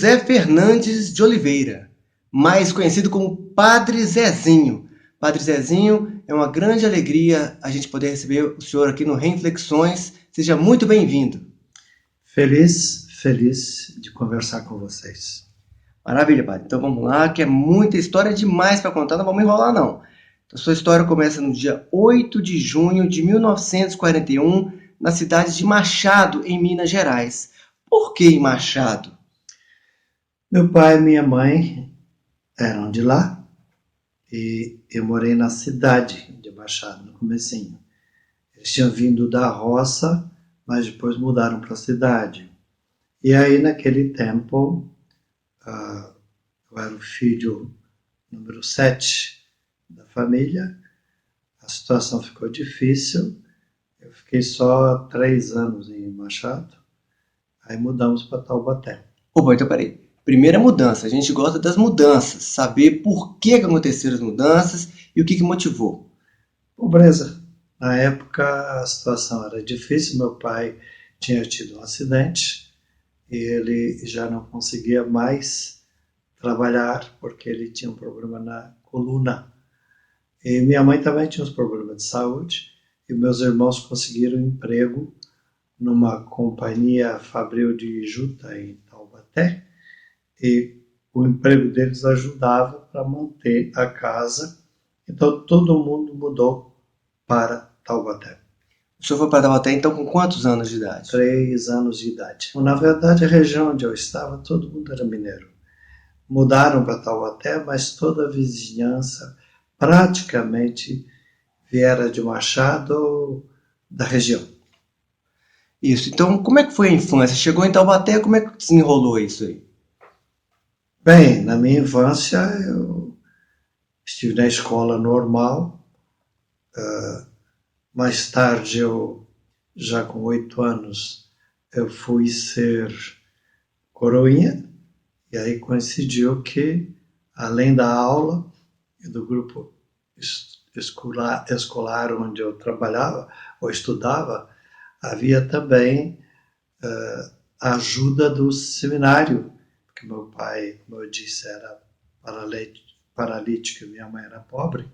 José Fernandes de Oliveira, mais conhecido como Padre Zezinho. Padre Zezinho, é uma grande alegria a gente poder receber o senhor aqui no Reflexões. Seja muito bem-vindo. Feliz de conversar com vocês. Maravilha, padre. Então vamos lá, que é muita história demais para contar, não vamos enrolar não. Então, sua história começa no dia 8 de junho de 1941, na cidade de Machado, em Minas Gerais. Por que em Machado? Meu pai e minha mãe eram de lá e eu morei na cidade de Machado, no comecinho. Eles tinham vindo da roça, mas depois mudaram para a cidade. E aí, naquele tempo, eu era o filho número 7 da família, a situação ficou difícil, eu fiquei só 3 anos em Machado, aí mudamos para Taubaté. Opa, então peraí. Primeira mudança, a gente gosta das mudanças, saber por que aconteceram as mudanças e o que motivou. Pobreza. Na época a situação era difícil, meu pai tinha tido um acidente e ele já não conseguia mais trabalhar porque ele tinha um problema na coluna. E minha mãe também tinha uns problemas de saúde e meus irmãos conseguiram emprego numa companhia fabril de juta em Taubaté e o emprego deles ajudava para manter a casa. Então todo mundo mudou para Taubaté. O senhor foi para Taubaté então com quantos anos de idade? 3 anos de idade. Na verdade, a região onde eu estava, todo mundo era mineiro. Mudaram para Taubaté, mas toda a vizinhança praticamente viera de Machado ou da região. Isso, então como é que foi a infância? Chegou em Taubaté, como é que desenrolou isso aí? Bem, na minha infância eu estive na escola normal. Mais tarde, já com 8 anos, eu fui ser coroinha. E aí coincidiu que, além da aula e do grupo escolar onde eu trabalhava ou estudava, havia também a ajuda do seminário, porque meu pai, como eu disse, era paralítico e minha mãe era pobre,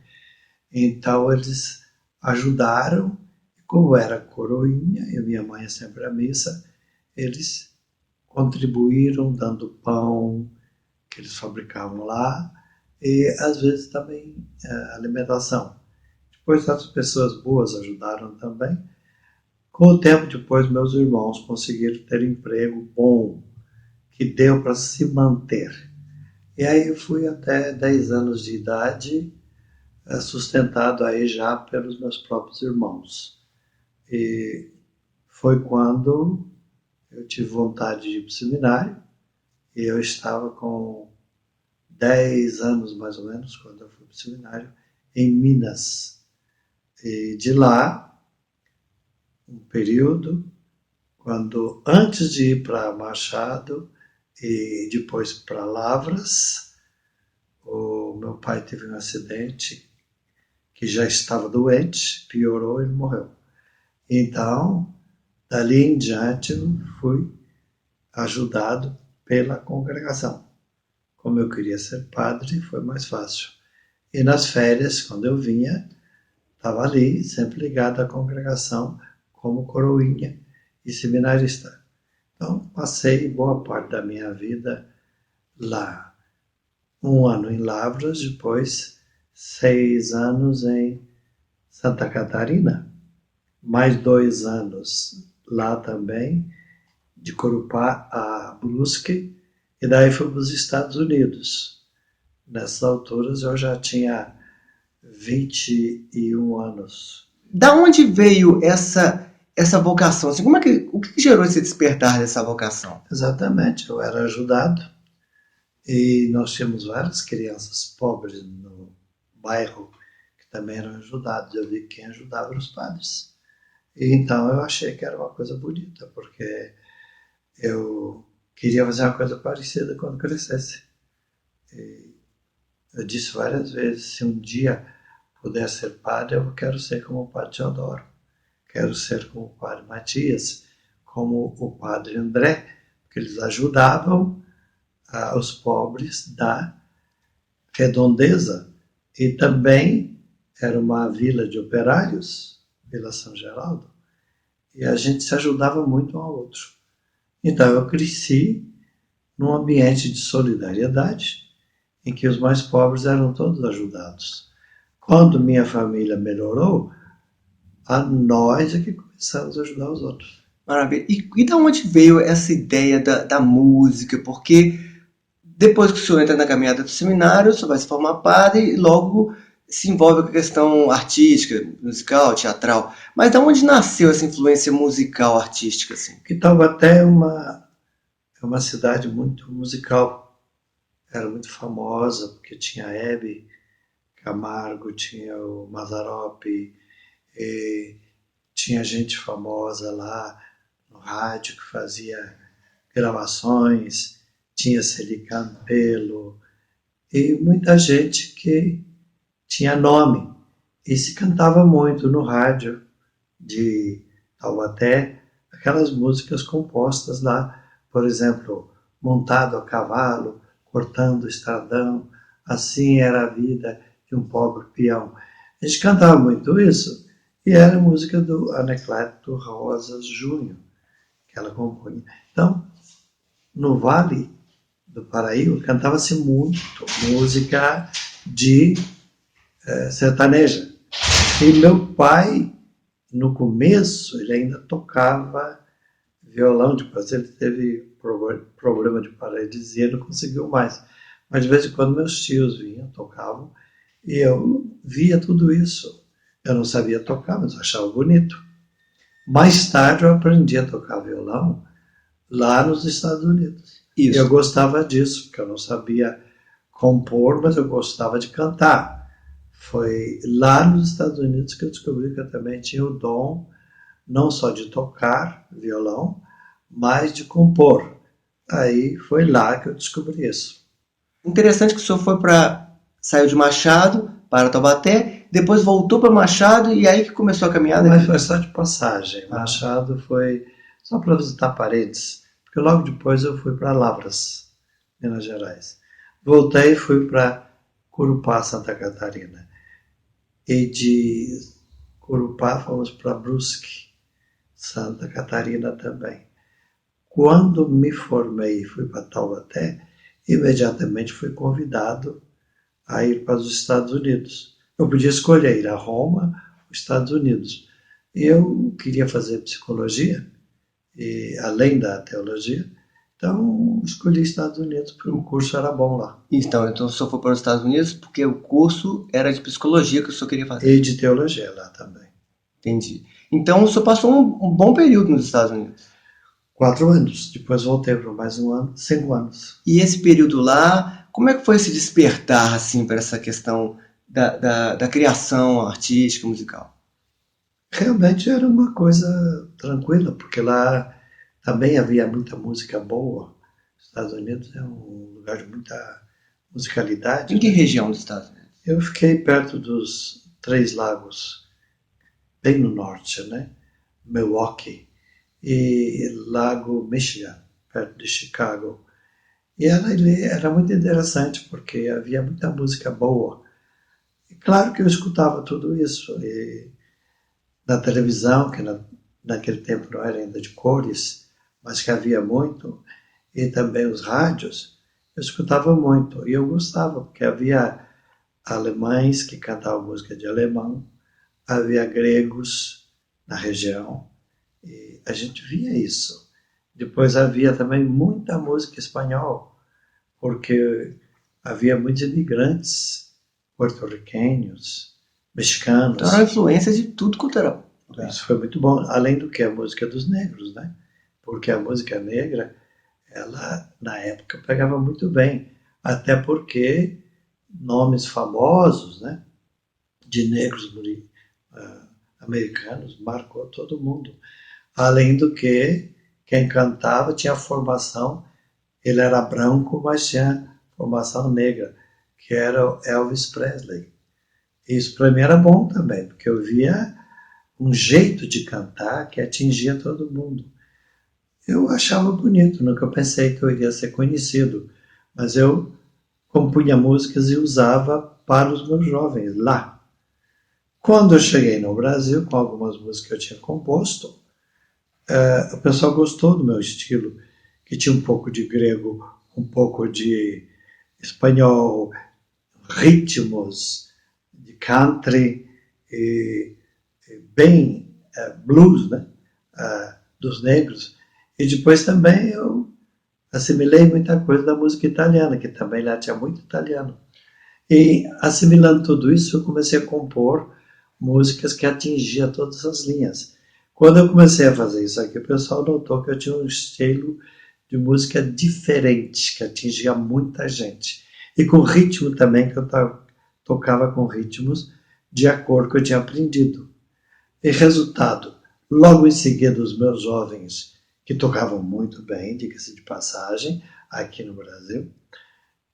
então eles ajudaram, e como era coroinha e minha mãe é sempre à missa, eles contribuíram dando pão que eles fabricavam lá e às vezes também alimentação. Depois outras pessoas boas ajudaram também. Com o tempo depois meus irmãos conseguiram ter emprego bom que deu para se manter. E aí eu fui até 10 anos de idade sustentado aí já pelos meus próprios irmãos. E foi quando eu tive vontade de ir para o seminário e eu estava com 10 anos mais ou menos quando eu fui para o seminário em Minas. E de lá, um período, quando antes de ir para Machado e depois para Lavras, o meu pai teve um acidente que já estava doente, piorou e ele morreu. Então, dali em diante, eu fui ajudado pela congregação. Como eu queria ser padre, foi mais fácil. E nas férias, quando eu vinha, estava ali, sempre ligado à congregação, como coroinha e seminarista. Então, passei boa parte da minha vida lá. 1 ano em Lavras, depois 6 anos em Santa Catarina, mais 2 anos lá também, de Corupá a Brusque, e daí fui para os Estados Unidos. Nessas alturas eu já tinha 21 anos. Da onde veio essa vocação? Assim, o que gerou esse despertar dessa vocação? Exatamente, eu era ajudado e nós tínhamos várias crianças pobres no bairro que também eram ajudados. Eu vi quem ajudava os padres. E então eu achei que era uma coisa bonita, porque eu queria fazer uma coisa parecida quando crescesse. E eu disse várias vezes, se um dia puder ser padre, eu quero ser como o padre Teodoro, quero ser como o padre Matias, como o padre André, porque eles ajudavam os pobres da redondeza. E também era uma vila de operários, Vila São Geraldo, e a gente se ajudava muito um ao outro. Então eu cresci num ambiente de solidariedade, em que os mais pobres eram todos ajudados. Quando minha família melhorou, a nós é que começamos a ajudar os outros. Maravilha. E da onde veio essa ideia da música? Porque depois que o senhor entra na caminhada do seminário, o senhor vai se formar padre e logo se envolve com a questão artística, musical, teatral. Mas da onde nasceu essa influência musical, artística, assim? Que Taubaté é uma cidade muito musical. Era muito famosa, porque tinha a Hebe Camargo, tinha o Mazzaropi, tinha gente famosa lá no rádio que fazia gravações, tinha Celi Campelo, e muita gente que tinha nome. E se cantava muito no rádio de Taubaté, aquelas músicas compostas lá, por exemplo, Montado a Cavalo, Cortando o Estradão, Assim Era a Vida de um Pobre Peão. A gente cantava muito isso, e era música do Anacleto Rosas Júnior, que ela compunha. Então, no Vale do Paraíba, cantava-se muito música de sertaneja. E meu pai, no começo, ele ainda tocava violão, depois ele teve problema de paralisia e não conseguiu mais. Mas de vez em quando meus tios vinham, tocavam, e eu via tudo isso. Eu não sabia tocar, mas eu achava bonito. Mais tarde eu aprendi a tocar violão lá nos Estados Unidos. Isso. Eu gostava disso, porque eu não sabia compor, mas eu gostava de cantar. Foi lá nos Estados Unidos que eu descobri que eu também tinha o dom, não só de tocar violão, mas de compor. Aí foi lá que eu descobri isso. Interessante que o senhor saiu de Machado para Taubaté, depois voltou para Machado e aí que começou a caminhada? Mas foi só de passagem. Machado foi só para visitar parentes, porque logo depois eu fui para Lavras, Minas Gerais. Voltei e fui para Curupá, Santa Catarina. E de Curupá fomos para Brusque, Santa Catarina também. Quando me formei e fui para Taubaté, imediatamente fui convidado a ir para os Estados Unidos. Eu podia escolher ir a Roma ou Estados Unidos. Eu queria fazer psicologia, e, além da teologia, então escolhi Estados Unidos porque o curso era bom lá. Então o senhor foi para os Estados Unidos porque o curso era de psicologia que o senhor queria fazer? E de teologia lá também. Entendi. Então o senhor passou um bom período nos Estados Unidos? 4 anos. Depois voltei por mais um ano, 5 anos. E esse período lá, como é que foi esse despertar assim, para essa questão da criação artística, musical? Realmente era uma coisa tranquila, porque lá também havia muita música boa. Os Estados Unidos é um lugar de muita musicalidade. Em que região dos Estados Unidos? Eu fiquei perto dos Três Lagos, bem no norte, né? Milwaukee e Lago Michigan, perto de Chicago. E era muito interessante, porque havia muita música boa. E claro que eu escutava tudo isso. E na televisão, que naquele tempo não era ainda de cores, mas que havia muito, e também os rádios, eu escutava muito. E eu gostava, porque havia alemães que cantavam música de alemão, havia gregos na região, e a gente via isso. Depois havia também muita música espanhola, porque havia muitos imigrantes porto-riquenhos, mexicanos. Então era uma influência de tudo quanto era. Isso foi muito bom, além do que a música dos negros, né? Porque a música negra, ela na época pegava muito bem, até porque nomes famosos, né, de negros americanos marcou todo mundo. Além do que quem cantava tinha formação, ele era branco, mas tinha formação negra, que era o Elvis Presley. Isso para mim era bom também, porque eu via um jeito de cantar que atingia todo mundo. Eu achava bonito, nunca pensei que eu iria ser conhecido, mas eu compunha músicas e usava para os meus jovens lá. Quando eu cheguei no Brasil, com algumas músicas que eu tinha composto, o pessoal gostou do meu estilo, que tinha um pouco de grego, um pouco de espanhol, ritmos de country, bem blues, né? Dos negros. E depois também eu assimilei muita coisa da música italiana, que também lá tinha muito italiano. E assimilando tudo isso, eu comecei a compor músicas que atingiam todas as linhas. Quando eu comecei a fazer isso aqui, o pessoal notou que eu tinha um estilo de música diferente, que atingia muita gente. E com ritmo também, que eu tocava com ritmos de acordo que eu tinha aprendido. E resultado, logo em seguida, os meus jovens, que tocavam muito bem, diga-se de passagem, aqui no Brasil,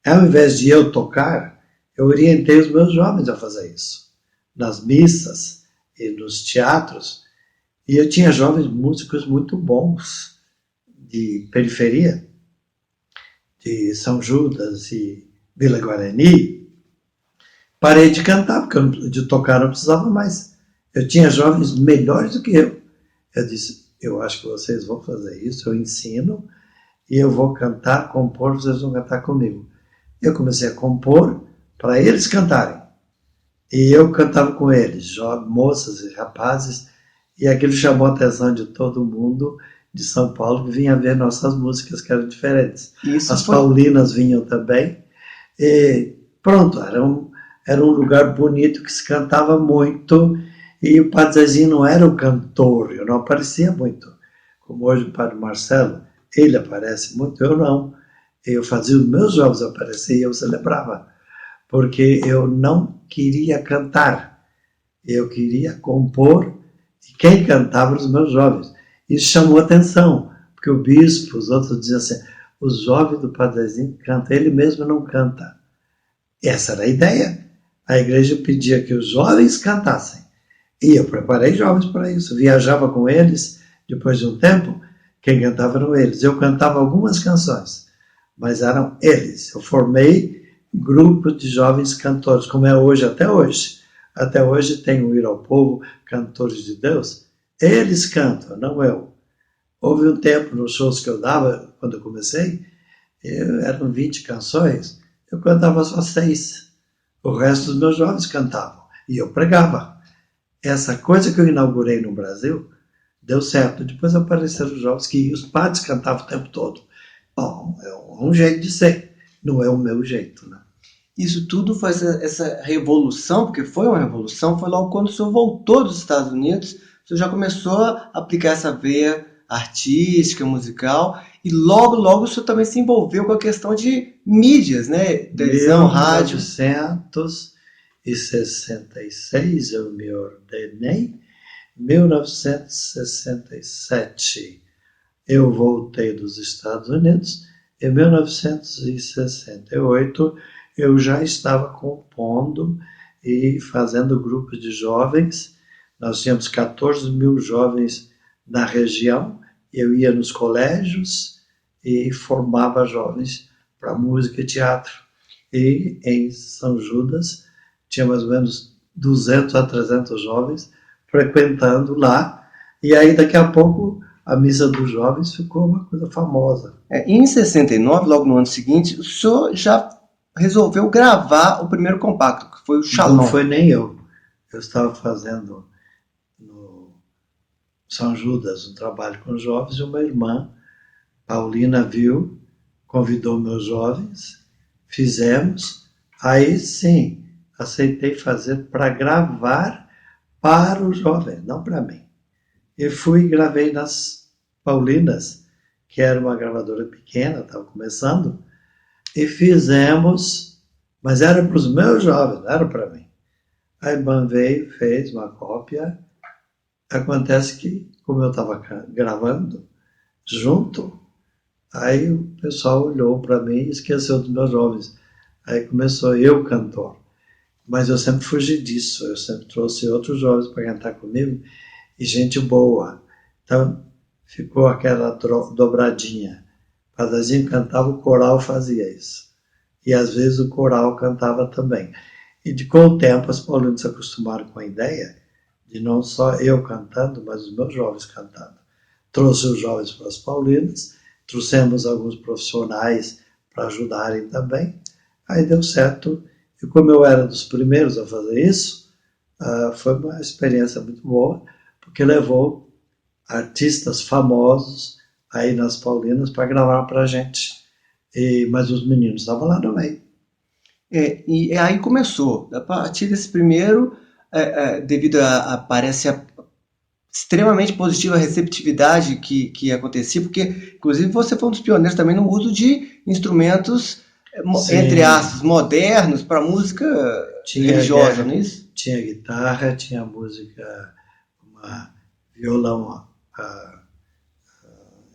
ao invés de eu tocar, eu orientei os meus jovens a fazer isso. Nas missas e nos teatros. E eu tinha jovens músicos muito bons, de periferia, de São Judas e Vila Guarani. Parei de cantar, porque de tocar não precisava mais. Eu tinha jovens melhores do que eu. Eu disse, eu acho que vocês vão fazer isso, eu ensino, e eu vou cantar, compor, vocês vão cantar comigo. Eu comecei a compor para eles cantarem. E eu cantava com eles, moças e rapazes, e aquilo chamou a atenção de todo mundo de São Paulo, que vinha ver nossas músicas, que eram diferentes. As paulinas vinham também. E pronto, era um lugar bonito que se cantava muito, e o Padre Zezinho não era o cantor, eu não aparecia muito. Como hoje o Padre Marcelo, ele aparece muito, eu não. Eu fazia os meus jovens aparecer e eu celebrava, porque eu não queria cantar, eu queria compor, e quem cantava eram os meus jovens. Isso chamou atenção, porque o bispo, os outros diziam assim, os jovens do Padre Zezinho cantam, ele mesmo não canta. Essa era a ideia. A igreja pedia que os jovens cantassem. E eu preparei jovens para isso. Viajava com eles, depois de um tempo, quem cantava eram eles. Eu cantava algumas canções, mas eram eles. Eu formei grupos de jovens cantores, como é hoje, até hoje. Até hoje tem o Ir ao Povo, Cantores de Deus. Eles cantam, não eu. Houve um tempo nos shows que eu dava, quando eu comecei, eram 20 canções, eu cantava só 6. O resto dos meus jovens cantavam. E eu pregava. Essa coisa que eu inaugurei no Brasil deu certo. Depois apareceram os jovens que os padres cantavam o tempo todo. Bom, é um jeito de ser. Não é o meu jeito, né? Isso tudo foi essa revolução, porque foi uma revolução, foi logo quando o senhor voltou dos Estados Unidos, o senhor já começou a aplicar essa veia artística, musical, e logo, logo o senhor também se envolveu com a questão de mídias, né? Televisão, rádio. Em 1966 eu me ordenei, em 1967 eu voltei dos Estados Unidos, em 1968 eu já estava compondo e fazendo grupos de jovens. Nós tínhamos 14 mil jovens na região. Eu ia nos colégios e formava jovens para música e teatro. E em São Judas tinha mais ou menos 200 a 300 jovens frequentando lá. E aí daqui a pouco a Missa dos Jovens ficou uma coisa famosa. Em 69, logo no ano seguinte, o senhor já resolveu gravar o primeiro compacto, que foi o Shalom. Não foi nem eu. Eu estava fazendo no São Judas um trabalho com jovens, e uma irmã, Paulina, viu, convidou meus jovens, fizemos, aí sim, aceitei fazer para gravar para os jovens, não para mim. E fui e gravei nas Paulinas, que era uma gravadora pequena, estava começando, e fizemos, mas era para os meus jovens, não era para mim. A irmã veio, fez uma cópia. Acontece que, como eu estava gravando junto, aí o pessoal olhou para mim e esqueceu dos meus jovens. Aí começou eu, cantor. Mas eu sempre fugi disso, eu sempre trouxe outros jovens para cantar comigo, e gente boa. Então, ficou aquela dobradinha. O Padazinho cantava, o coral fazia isso. E às vezes o coral cantava também. Com o tempo, as paulinas se acostumaram com a ideia de não só eu cantando, mas os meus jovens cantando. Trouxe os jovens para as paulinas, trouxemos alguns profissionais para ajudarem também. Aí deu certo. E como eu era dos primeiros a fazer isso, foi uma experiência muito boa, porque levou artistas famosos aí nas paulinas para gravar para a gente. Mas os meninos estavam lá no meio. E aí começou. A partir desse primeiro, devido a parece extremamente positiva a receptividade que acontecia, porque inclusive você foi um dos pioneiros também no uso de instrumentos, entre aspas, modernos para música religiosa, não é isso? Tinha guitarra, tinha música, violão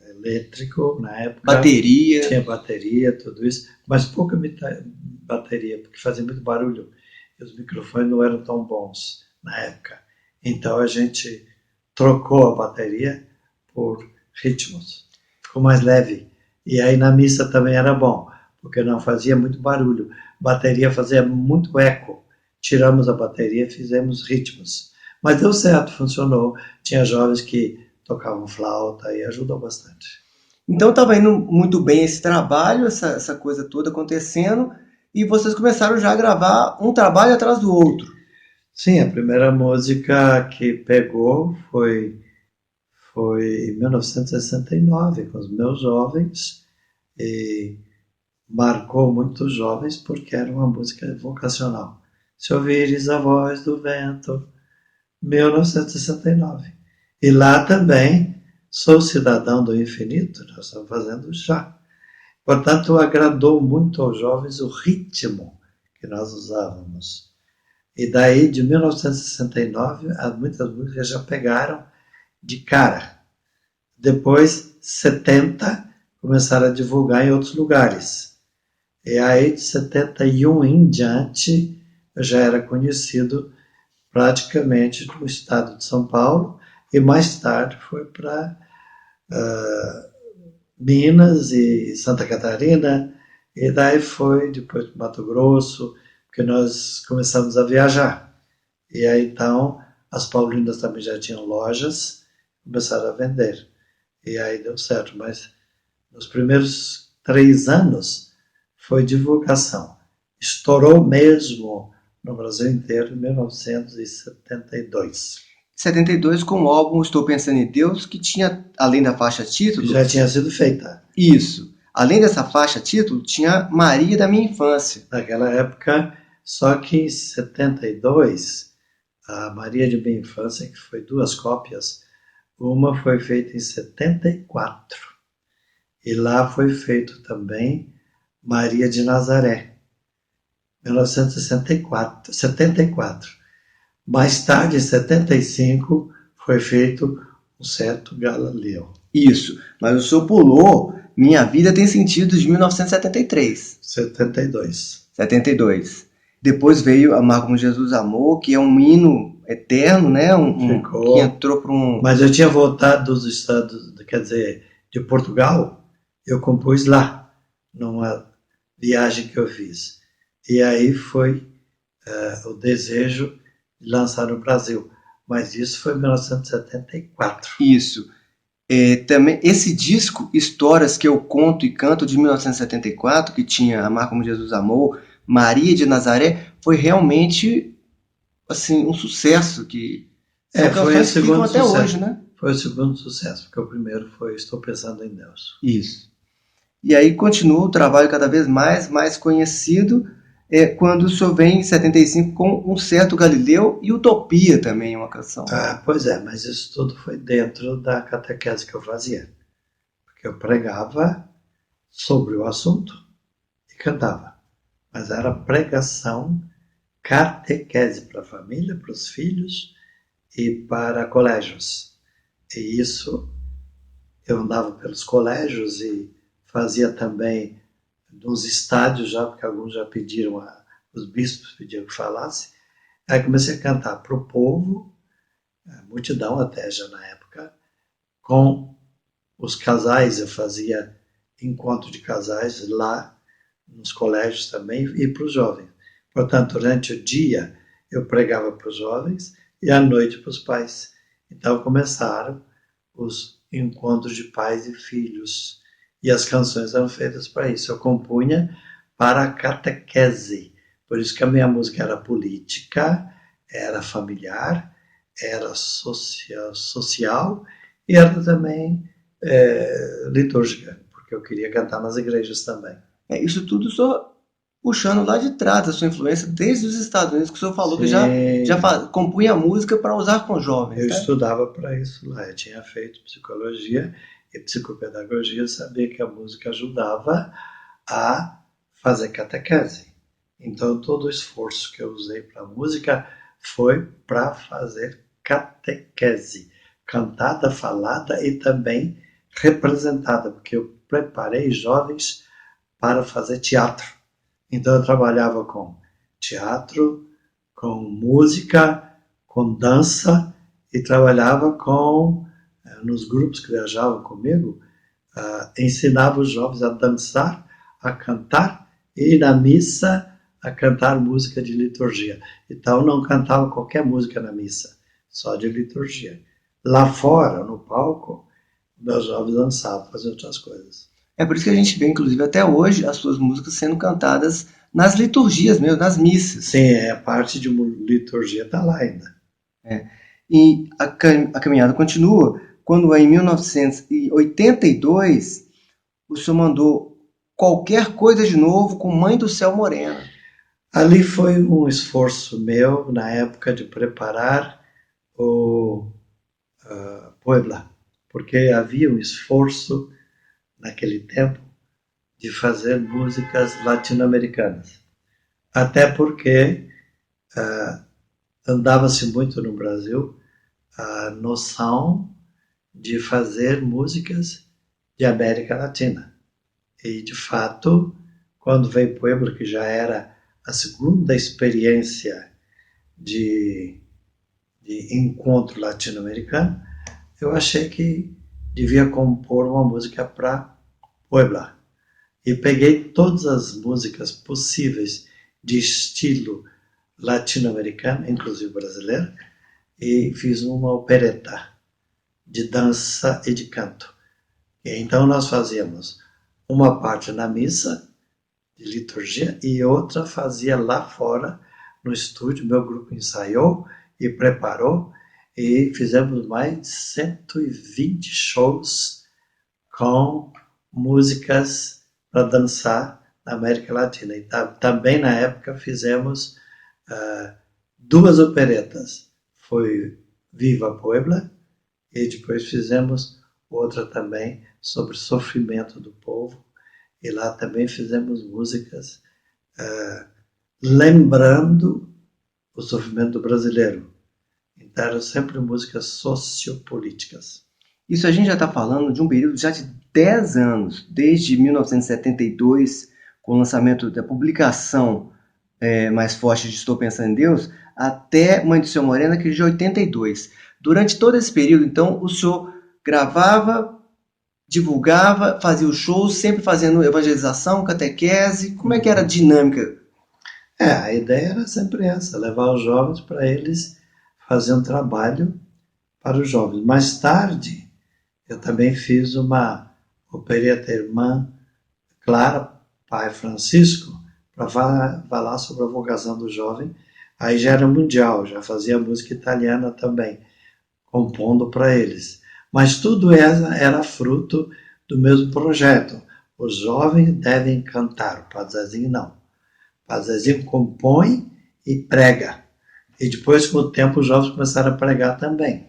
elétrico na época. Bateria. Tinha bateria, tudo isso, mas pouca bateria, porque fazia muito barulho e os microfones não eram tão bons na época. Então a gente trocou a bateria por ritmos, ficou mais leve. E aí na missa também era bom, porque não fazia muito barulho. Bateria fazia muito eco. Tiramos a bateria e fizemos ritmos. Mas deu certo, funcionou. Tinha jovens que tocavam flauta e ajudou bastante. Então estava indo muito bem esse trabalho, essa coisa toda acontecendo, e vocês começaram já a gravar um trabalho atrás do outro. Sim, a primeira música que pegou foi em 1969, com os meus jovens, e marcou muitos jovens porque era uma música vocacional. Se ouvires a voz do vento, 1969. E lá também, sou cidadão do infinito, nós estamos fazendo já. Portanto, agradou muito aos jovens o ritmo que nós usávamos. E daí, de 1969, muitas músicas já pegaram de cara. Depois, 70, começaram a divulgar em outros lugares. E aí, de 71 em diante, eu já era conhecido praticamente no estado de São Paulo, e mais tarde foi para Minas e Santa Catarina, e daí foi depois para Mato Grosso, porque nós começamos a viajar. E aí então as paulinas também já tinham lojas, começaram a vender. E aí deu certo, mas nos primeiros 3 anos foi divulgação. Estourou mesmo no Brasil inteiro em 1972. 72 com o álbum Estou Pensando em Deus, que tinha, além da faixa título... Já tinha sido feita. Isso. Além dessa faixa título, tinha Maria da Minha Infância. Naquela época, só que em 72, a Maria de Minha Infância, que foi 2 cópias, uma foi feita em 74. E lá foi feito também Maria de Nazaré, 1974. Mais tarde, em 75, foi feito um certo Galileu. Isso, mas o senhor pulou Minha Vida Tem Sentido de 1973. 72. Depois veio Amar Como Jesus Amou, que é um hino eterno, né? Que entrou para um... Mas eu tinha voltado dos Estados, quer dizer, de Portugal, eu compus lá, numa viagem que eu fiz. E aí foi o desejo de lançar no Brasil. Mas isso foi em 1974. Isso. Também, esse disco, Histórias que eu conto e canto, de 1974, que tinha Amar Como Jesus Amou, Maria de Nazaré, foi realmente assim, um sucesso que foi o segundo até sucesso. Hoje, né? Foi o segundo sucesso, porque o primeiro foi Estou Pensando em Deus. Isso. E aí continua o trabalho cada vez mais conhecido, quando o senhor vem em 75 com Um Certo Galileu e Utopia também, uma canção. Pois é, mas isso tudo foi dentro da catequese que eu fazia. Porque eu pregava sobre o assunto e cantava. Mas era pregação, catequese para a família, para os filhos e para colégios. E isso, eu andava pelos colégios e fazia também nos estádios já, porque alguns já pediram, os bispos pediram que falasse. Aí comecei a cantar para o povo, a multidão até já na época, com os casais eu fazia encontro de casais lá nos colégios também e para os jovens. Portanto, durante o dia eu pregava para os jovens e à noite para os pais. Então começaram os encontros de pais e filhos e as canções eram feitas para isso. Eu compunha para a catequese, por isso que a minha música era política, era familiar, era social e era também litúrgica, porque eu queria cantar nas igrejas também. Isso tudo só puxando lá de trás a sua influência desde os Estados Unidos, que o senhor falou que já compunha música para usar com jovens. Eu né? estudava para isso lá, eu tinha feito psicologia e psicopedagogia, sabia que a música ajudava a fazer catequese. Então todo o esforço que eu usei para a música foi para fazer catequese, cantada, falada e também representada, porque eu preparei jovens para fazer teatro. Então eu trabalhava com teatro, com música, com dança e trabalhava nos grupos que viajavam comigo, ensinava os jovens a dançar, a cantar e na missa a cantar música de liturgia. Então não cantava qualquer música na missa, só de liturgia. Lá fora, no palco, meus jovens dançavam, faziam outras coisas. É por isso que a gente vê, inclusive, até hoje, as suas músicas sendo cantadas nas liturgias mesmo, nas missas. Sim, a parte de uma liturgia está lá ainda. E a caminhada continua quando, em 1982, o senhor mandou Qualquer Coisa de Novo com Mãe do Céu Morena. Ali foi um esforço meu, na época, de preparar o Puebla, porque havia um esforço naquele tempo de fazer músicas latino-americanas. Até porque andava-se muito no Brasil a noção de fazer músicas de América Latina. E, de fato, quando veio Puebla, que já era a segunda experiência de encontro latino-americano, eu achei que devia compor uma música para Puebla. E peguei todas as músicas possíveis de estilo latino-americano, inclusive brasileiro, e fiz uma opereta de dança e de canto. E então nós fazíamos uma parte na missa, de liturgia, e outra fazia lá fora, no estúdio. Meu grupo ensaiou e preparou, e fizemos mais de 120 shows com músicas para dançar na América Latina. E também na época fizemos duas operetas. Foi Viva Puebla e depois fizemos outra também sobre o sofrimento do povo. E lá também fizemos músicas lembrando o sofrimento do brasileiro. Então eram sempre músicas sociopolíticas. Isso a gente já está falando de um período já de 10 anos, desde 1972, com o lançamento da publicação mais forte de Estou Pensando em Deus, até Mãe do Céu Morena, que é de 82. Durante todo esse período, então, o senhor gravava, divulgava, fazia os shows, sempre fazendo evangelização, catequese. Como é que era a dinâmica? A ideia era sempre essa, levar os jovens para eles fazerem um trabalho para os jovens. Mais tarde, eu também fiz uma opereta Irmã Clara, Pai Francisco, para falar sobre a vocação do jovem. Aí já era mundial, já fazia música italiana também, compondo para eles. Mas tudo era fruto do mesmo projeto. Os jovens devem cantar, o Padre Zezinho não. O Padre Zezinho compõe e prega. E depois, com o tempo, os jovens começaram a pregar também.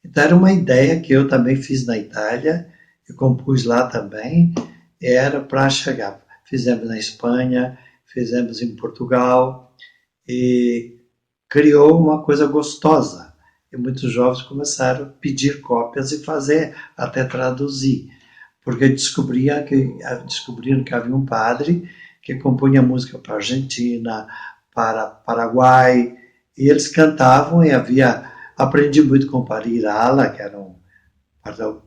Então era uma ideia que eu também fiz na Itália, eu compus lá também, e era para chegar. Fizemos na Espanha, fizemos em Portugal, e criou uma coisa gostosa. E muitos jovens começaram a pedir cópias e fazer, até traduzir. Porque descobriram que havia um padre que compunha música para a Argentina, para Paraguai, e eles cantavam e aprendi muito com o Padre Irala, que era um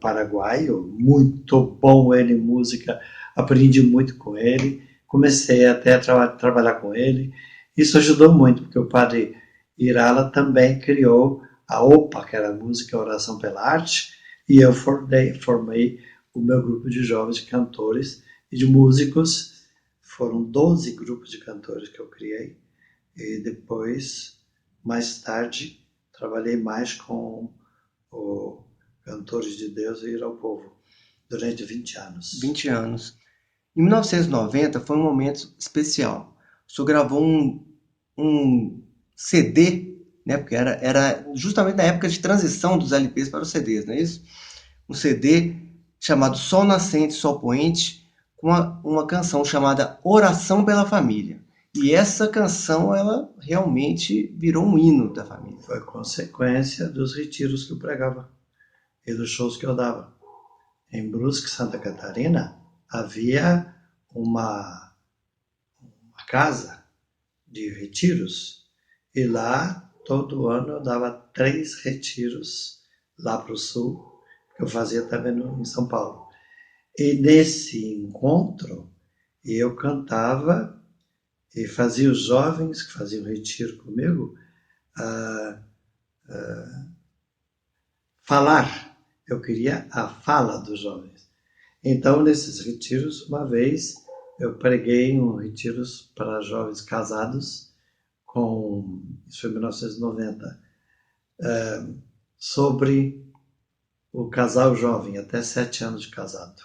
paraguaio, muito bom ele em música, aprendi muito com ele, comecei até a trabalhar com ele. Isso ajudou muito, porque o padre Irala também criou a OPA, que era a Música e Oração pela Arte, e eu formei o meu grupo de jovens cantores e de músicos. Foram 12 grupos de cantores que eu criei, e depois, mais tarde, trabalhei mais com o Cantores de Deus e Ir ao Povo, durante 20 anos. 20 anos. Em 1990 foi um momento especial. O senhor gravou um CD, né? Porque era justamente na época de transição dos LPs para os CDs, não é isso? Um CD chamado Sol Nascente, Sol Poente, com uma canção chamada Oração pela Família. E essa canção, ela realmente virou um hino da família. Foi consequência dos retiros que eu pregava e dos shows que eu dava. Em Brusque, Santa Catarina, havia uma casa de retiros, e lá todo ano eu dava 3 retiros lá para o sul, que eu fazia também em São Paulo. E nesse encontro eu cantava e fazia os jovens que faziam retiro comigo falar. Eu queria a fala dos jovens. Então, nesses retiros, uma vez eu preguei um retiros para jovens casados, isso foi em 1990, sobre o casal jovem, até 7 anos de casado.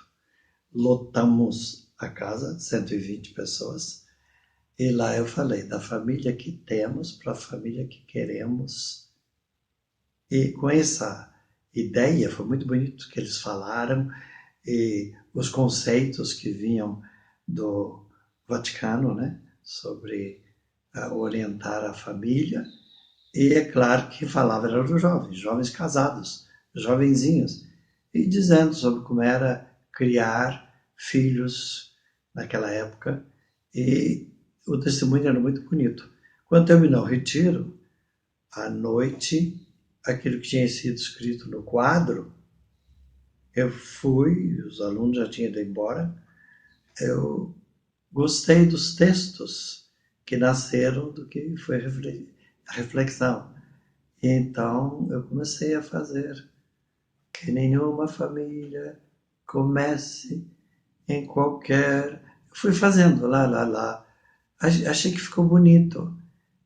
Lotamos a casa, 120 pessoas, e lá eu falei da família que temos para a família que queremos. E com essa ideia, foi muito bonito que eles falaram, e os conceitos que vinham do Vaticano, né, sobre orientar a família, e é claro que falava era dos jovens casados, jovenzinhos, e dizendo sobre como era criar filhos naquela época, e o testemunho era muito bonito. Quando terminou o retiro, à noite, aquilo que tinha sido escrito no quadro, eu fui, os alunos já tinham ido embora, eu gostei dos textos que nasceram do que foi a reflexão. E então eu comecei a fazer que nenhuma família comece em qualquer... Eu fui fazendo lá. Achei que ficou bonito.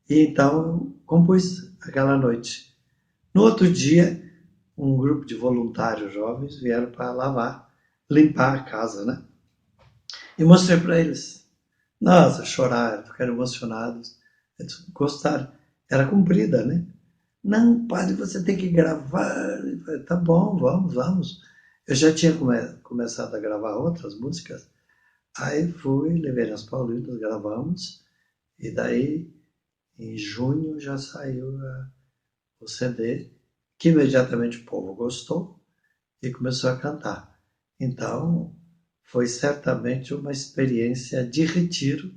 E então eu compus aquela noite. No outro dia, um grupo de voluntários jovens vieram para limpar a casa, né? E mostrei para eles. Nossa, choraram, ficaram emocionados. Eles gostaram. Era comprida, né? Não, padre, você tem que gravar. Eu falei, tá bom, vamos. Eu já tinha começado a gravar outras músicas. Aí fui, levei nas Paulinas, gravamos. E daí, em junho, já saiu o CD, que imediatamente o povo gostou e começou a cantar. Então, foi certamente uma experiência de retiro,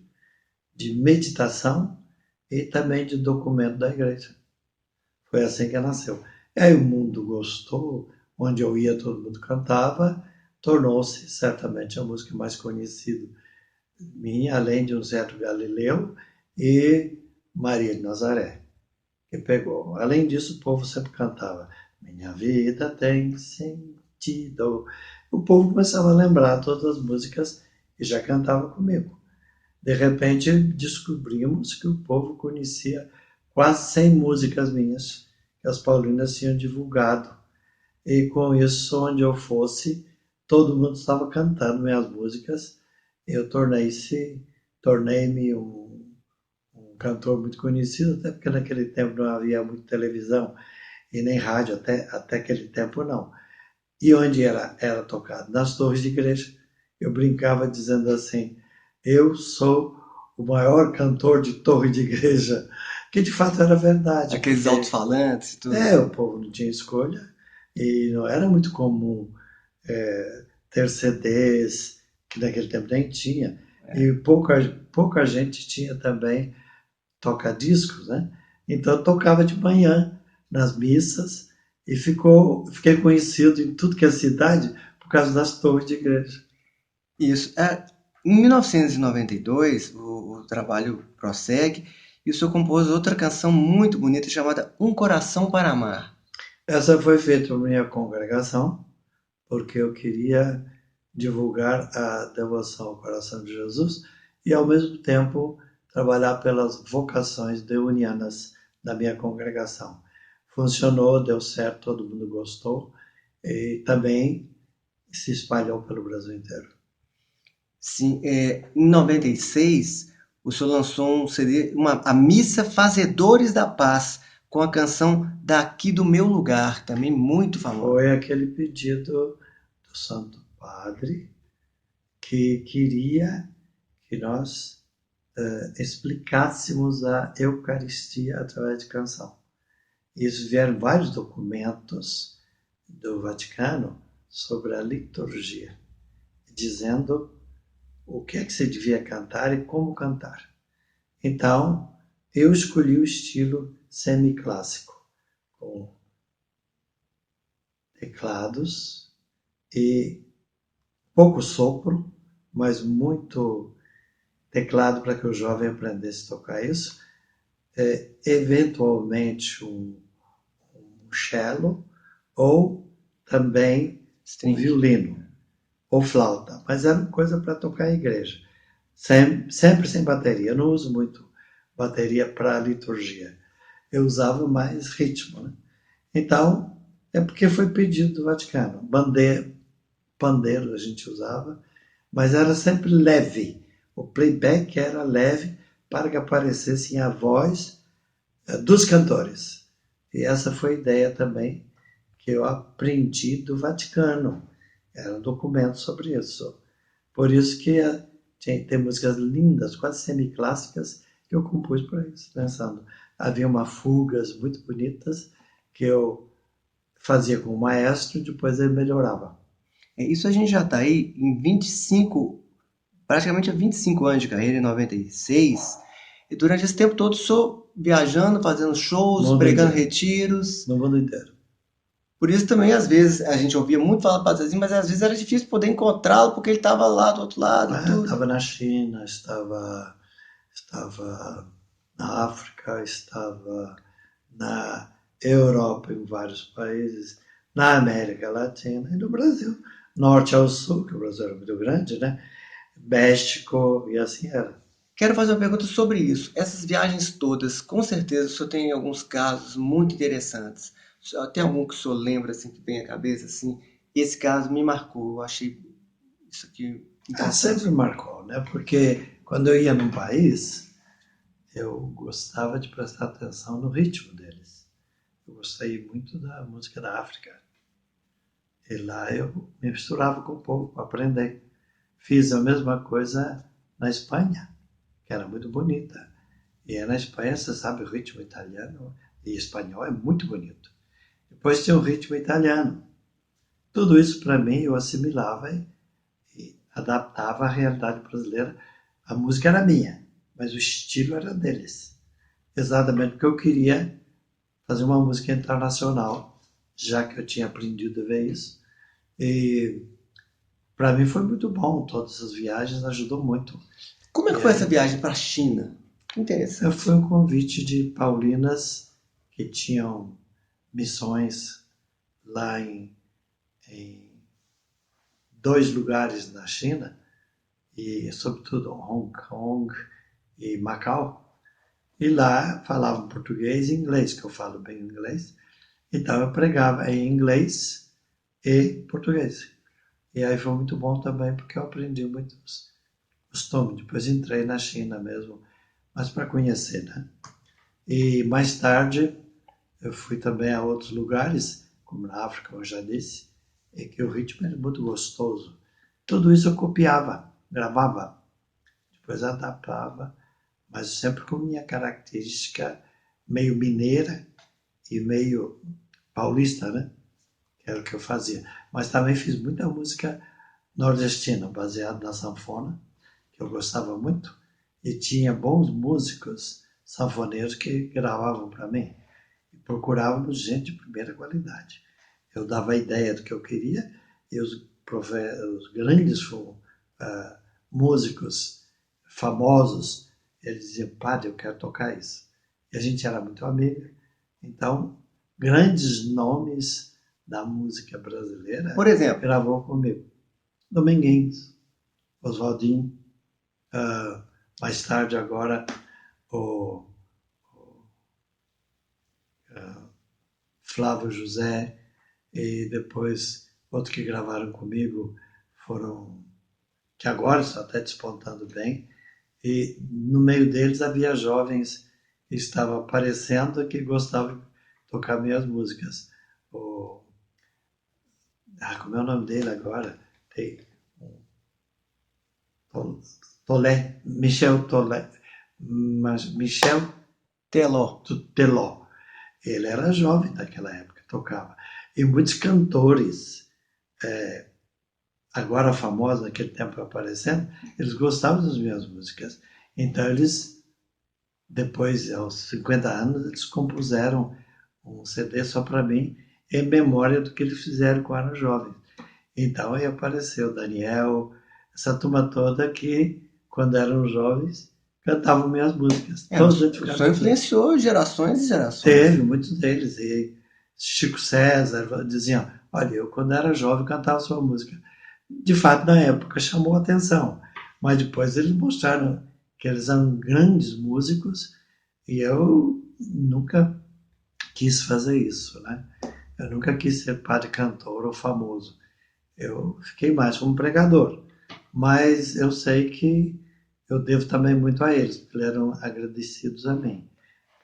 de meditação e também de documento da igreja. Foi assim que nasceu. Aí o mundo gostou, onde eu ia todo mundo cantava, tornou-se certamente a música mais conhecida minha, além de um certo Galileu e Maria de Nazaré, que pegou. Além disso, o povo sempre cantava Minha vida tem sentido. O povo começava a lembrar todas as músicas e já cantava comigo. De repente, descobrimos que o povo conhecia quase 100 músicas minhas, que as paulinas tinham divulgado. E com isso, onde eu fosse, todo mundo estava cantando minhas músicas. Eu tornei-me um cantor muito conhecido, até porque naquele tempo não havia muita televisão e nem rádio, até aquele tempo não. E onde era tocado? Nas torres de igreja. Eu brincava dizendo assim, eu sou o maior cantor de torre de igreja, que de fato era verdade. Aqueles alto-falantes e tudo. O povo não tinha escolha e não era muito comum ter CDs, que naquele tempo nem tinha, e pouca gente tinha também toca-discos, né? Então eu tocava de manhã nas missas e fiquei conhecido em tudo que é cidade por causa das torres de igreja. Isso. Em 1992, o trabalho prossegue e o senhor compôs outra canção muito bonita chamada Um Coração para Amar. Essa foi feita por minha congregação, porque eu queria divulgar a devoção ao coração de Jesus e, ao mesmo tempo, trabalhar pelas vocações deunianas da minha congregação. Funcionou, deu certo, todo mundo gostou e também se espalhou pelo Brasil inteiro. Sim, em 96, o senhor lançou um CD, a Missa Fazedores da Paz, com a canção Daqui do Meu Lugar, também muito famosa. Foi aquele pedido do Santo Padre que queria que nós explicássemos a Eucaristia através de canção. Isso vieram vários documentos do Vaticano sobre a liturgia, dizendo o que é que se devia cantar e como cantar. Então, eu escolhi o estilo semiclássico, com teclados e pouco sopro, mas muito teclado para que o jovem aprendesse a tocar isso. Eventualmente um cello ou também um String. violino ou flauta, mas era coisa para tocar em igreja. Sempre sem bateria. Eu não uso muito bateria para liturgia. Eu usava mais ritmo. Né? Então, é porque foi pedido do Vaticano. Pandeiro a gente usava, mas era sempre leve. O playback era leve para que aparecesse a voz dos cantores. E essa foi a ideia também que eu aprendi do Vaticano. Era um documento sobre isso. Por isso que tem músicas lindas, quase semiclássicas, que eu compus para isso, pensando. Havia umas fugas muito bonitas que eu fazia com o maestro e depois ele melhorava. Isso a gente já está aí em 25, praticamente há 25 anos de carreira, em 96. E durante esse tempo todo, sou viajando, fazendo shows, Mundo pregando inteiro. retiros. No mundo inteiro. Por isso também, às vezes, a gente ouvia muito falar Padre Zezinho, mas às vezes era difícil poder encontrá-lo porque ele estava lá do outro lado e tudo. Estava na China, estava na África, estava na Europa, em vários países, na América Latina e no Brasil, norte ao sul, que o Brasil era muito grande, né? México e assim era. Quero fazer uma pergunta sobre isso. Essas viagens todas, com certeza o senhor tem alguns casos muito interessantes. Tem algum que o senhor lembra, assim, que vem à cabeça, assim? Esse caso me marcou, eu achei isso aqui Sempre importante. marcou, né? Porque quando eu ia num país, eu gostava de prestar atenção no ritmo deles. Eu gostei muito da música da África. E lá eu me misturava com o povo para aprender. Fiz a mesma coisa na Espanha, que era muito bonita. E na Espanha, você sabe, o ritmo italiano e espanhol é muito bonito. Depois tinha o ritmo italiano. Tudo isso para mim eu assimilava e adaptava à realidade brasileira. A música era minha, mas o estilo era deles. Exatamente porque eu queria fazer uma música internacional, já que eu tinha aprendido a ver isso. E para mim foi muito bom, todas as viagens ajudou muito. Como é E que foi essa aí viagem para a China? Que interessante. foi um convite de paulinas que tinham missões lá em dois lugares na China, e sobretudo Hong Kong e Macau. E lá falavam português e inglês, que eu falo bem inglês. Então eu pregava em inglês e português. E aí foi muito bom também, porque eu aprendi muitos costumes. Depois entrei na China mesmo, mas para conhecer, né? E mais tarde eu fui também a outros lugares, como na África, como eu já disse, e que o ritmo era muito gostoso. Tudo isso eu copiava, gravava, depois adaptava, mas sempre com minha característica meio mineira e meio paulista, né? Que era o que eu fazia. Mas também fiz muita música nordestina, baseada na sanfona, que eu gostava muito, e tinha bons músicos sanfoneiros que gravavam para mim. E procurávamos gente de primeira qualidade. Eu dava a ideia do que eu queria e os grandes músicos famosos, eles diziam, padre, eu quero tocar isso. E a gente era muito amigo. Então, grandes nomes da música brasileira Por exemplo, gravou comigo. Dominguinhos, Oswaldinho, mais tarde agora o Flávio José, e depois outros que gravaram comigo foram, que agora estão até despontando bem, e no meio deles havia jovens que estavam aparecendo e que gostavam de tocar minhas músicas. O, como é o nome dele agora? Tem Tolé, Michel Tolé, mas Michel Teló. Teló. Ele era jovem naquela época, tocava. E muitos cantores, agora famosos, naquele tempo aparecendo, eles gostavam das minhas músicas. Então eles, depois, aos 50 anos, eles compuseram um CD só para mim, em memória do que eles fizeram quando eram jovens. Então aí apareceu o Daniel, essa turma toda que, quando eram jovens, cantavam minhas músicas. Todos eles O ficaram senhor influenciou gerações e gerações. Teve, muitos deles. E Chico César diziam, olha, eu quando era jovem cantava sua música. De fato, na época chamou a atenção, mas depois eles mostraram que eles eram grandes músicos e eu nunca quis fazer isso, né? Eu nunca quis ser padre cantor ou famoso. Eu fiquei mais como pregador, mas eu sei que eu devo também muito a eles, porque eles eram agradecidos a mim.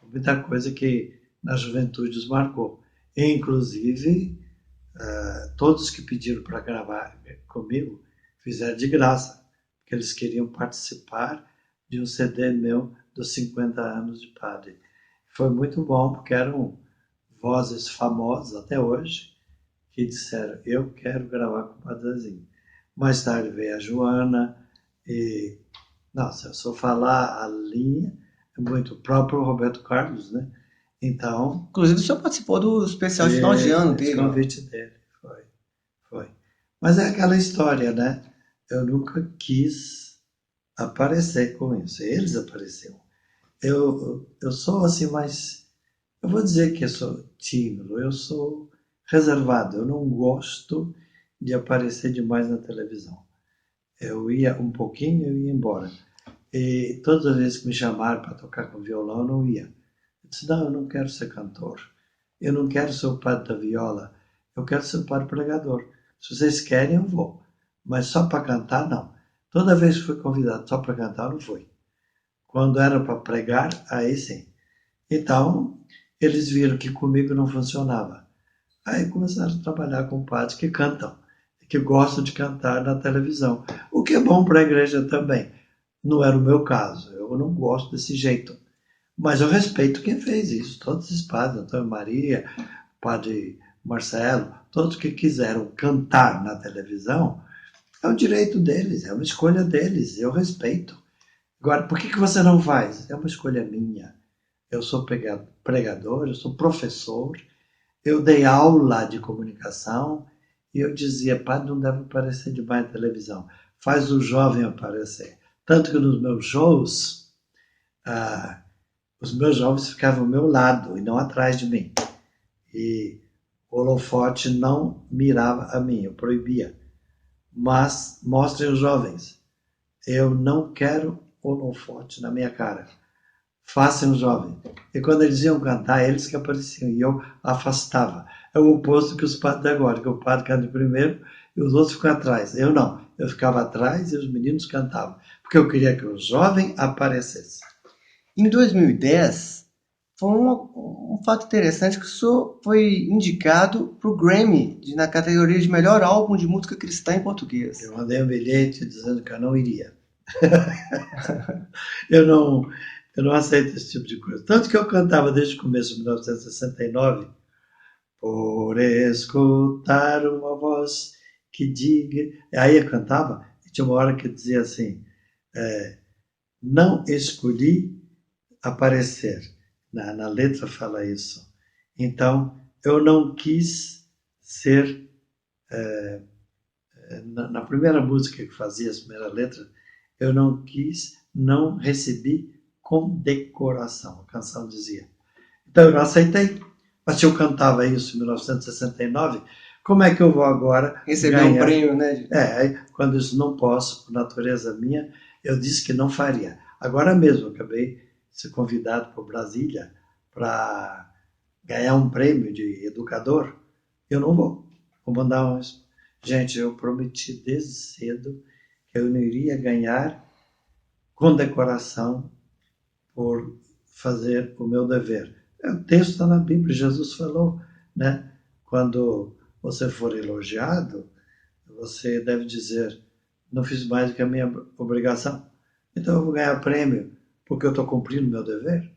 Muita coisa que na juventude os marcou. Inclusive, todos que pediram para gravar comigo fizeram de graça, porque eles queriam participar de um CD meu dos 50 anos de padre. Foi muito bom, porque eram vozes famosas até hoje, que disseram, eu quero gravar com o Padrezinho. Mais tarde veio a Joana, e, nossa, se eu falar a linha, é muito próprio Roberto Carlos, né? Então, Inclusive, o senhor participou do especial de final de ano esse dele. convite dele, foi. Mas é aquela história, né? Eu nunca quis aparecer com isso. Eles apareceram. Eu sou assim, mas eu vou dizer que eu sou tímido, eu sou reservado, eu não gosto de aparecer demais na televisão. Eu ia um pouquinho, eu ia embora. E todas as vezes que me chamaram para tocar com violão, eu não ia. Eu disse, não, eu não quero ser cantor. Eu não quero ser o padre da viola. Eu quero ser o padre pregador. Se vocês querem, eu vou. Mas só para cantar, não. Toda vez que fui convidado só para cantar, eu não fui. Quando era para pregar, aí sim. Então, eles viram que comigo não funcionava. Aí começaram a trabalhar com padres que cantam, que gostam de cantar na televisão. O que é bom para a igreja também. Não era o meu caso, eu não gosto desse jeito. Mas eu respeito quem fez isso, todos os padres, Antônio Maria, padre Marcelo, todos que quiseram cantar na televisão, é o direito deles, é uma escolha deles, eu respeito. Agora, por que você não faz? É uma escolha minha. Eu sou pregador, eu sou professor, eu dei aula de comunicação e eu dizia, padre, não deve aparecer demais na televisão, faz o jovem aparecer. Tanto que nos meus shows, os meus jovens ficavam ao meu lado e não atrás de mim. E o holofote não mirava a mim, eu proibia. Mas mostrem os jovens, eu não quero holofote na minha cara. Façam os jovens. E quando eles iam cantar, eles que apareciam, e eu afastava. É o oposto que os padres de agora, que o padre canta primeiro e os outros ficam atrás. Eu não, eu ficava atrás e os meninos cantavam, porque eu queria que o jovem aparecesse. Em 2010, foi um fato interessante que o senhor foi indicado para o Grammy na categoria de melhor álbum de música cristã em português. Eu mandei um bilhete dizendo que eu não iria. Eu não aceito esse tipo de coisa. Tanto que eu cantava desde o começo de 1969, por escutar uma voz que diga. Aí eu cantava, e tinha uma hora que dizia assim: não escolhi aparecer. Na letra fala isso. Então, eu não quis ser na primeira música que fazia, as primeiras letras, eu não recebi condecoração, a canção dizia. Então eu não aceitei. Mas se eu cantava isso em 1969, como é que eu vou agora Receber um ganhar? prêmio, né? Quando isso não posso, por natureza minha, eu disse que não faria. Agora mesmo, eu acabei de ser convidado para Brasília para ganhar um prêmio de educador. Eu não vou. Vou mandar um... Gente, eu prometi desde cedo que eu não iria ganhar condecoração por fazer o meu dever. O texto está na Bíblia, Jesus falou, né? Quando você for elogiado, você deve dizer, não fiz mais do que a minha obrigação. Então eu vou ganhar prêmio porque eu estou cumprindo o meu dever.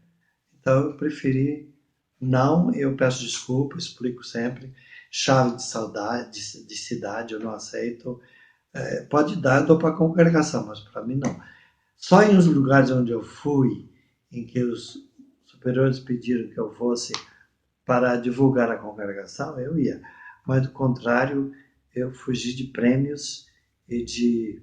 Então eu preferi não, eu peço desculpa, explico sempre. Chave de saudade, de cidade eu não aceito. Pode dar, eu dou para a congregação, mas para mim não. Só em os lugares onde eu fui, em que os superiores pediram que eu fosse para divulgar a congregação, eu ia. Mas, do contrário, eu fugi de prêmios e de,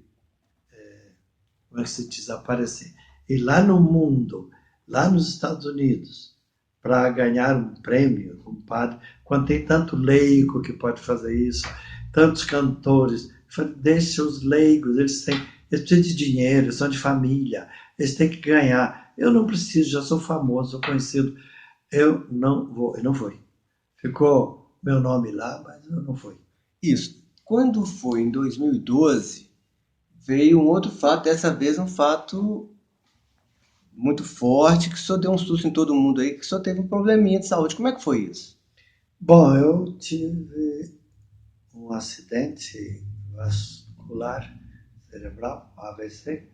como é que se diz, aparecer. E lá no mundo, lá nos Estados Unidos, para ganhar um prêmio, um padre, quando tem tanto leigo que pode fazer isso, tantos cantores, deixe os leigos, eles precisam de dinheiro, eles são de família, eles têm que ganhar. Eu não preciso, já sou famoso, sou conhecido. Eu não vou, eu não fui. Ficou meu nome lá, mas eu não fui. Isso. Quando foi em 2012, veio um outro fato, dessa vez um fato muito forte, que só deu um susto em todo mundo aí, que só teve um probleminha de saúde. Como é que foi isso? Bom, eu tive um acidente vascular cerebral, AVC,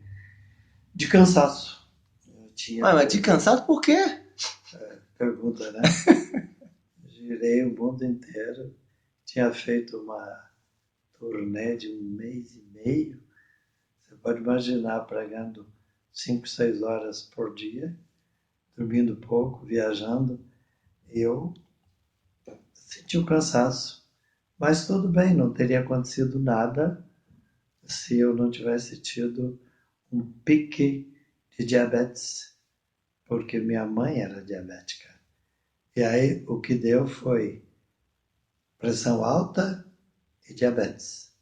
de cansaço. Eu tinha Mas de cansado por quê? pergunta, né? Girei o mundo inteiro, tinha feito uma turnê de 1 mês e meio. Você pode imaginar pregando 5, 6 horas por dia, dormindo pouco, viajando. Eu senti o cansaço, mas tudo bem, não teria acontecido nada se eu não tivesse tido um pique de diabetes, porque minha mãe era diabética. E aí o que deu foi pressão alta e diabetes.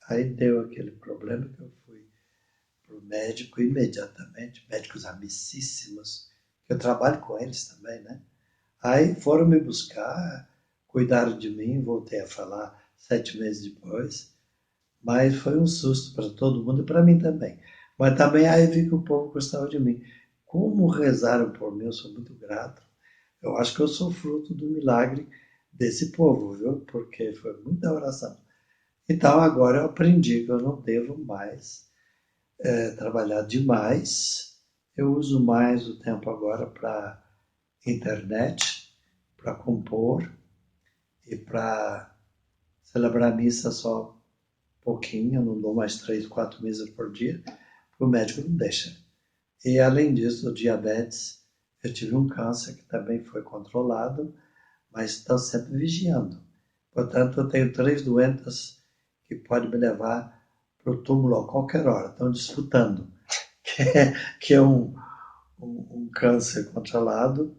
Aí deu aquele problema que eu fui para o médico imediatamente, médicos amicíssimos, que eu trabalho com eles também, né? Aí foram me buscar, cuidaram de mim, voltei a falar 7 meses depois, mas foi um susto para todo mundo e para mim também. Mas também aí vi que o povo gostava de mim. Como rezaram por mim, eu sou muito grato. Eu acho que eu sou fruto do milagre desse povo, viu? Porque foi muita oração. Então agora eu aprendi que eu não devo mais trabalhar demais. Eu uso mais o tempo agora para internet, para compor e para celebrar a missa só pouquinho, eu não dou mais 3, 4 missas por dia, porque o médico não deixa. E além disso, o diabetes, eu tive um câncer que também foi controlado, mas estou sempre vigiando. Portanto, eu tenho 3 doenças que podem me levar para o túmulo a qualquer hora, estão disputando, que é um câncer controlado,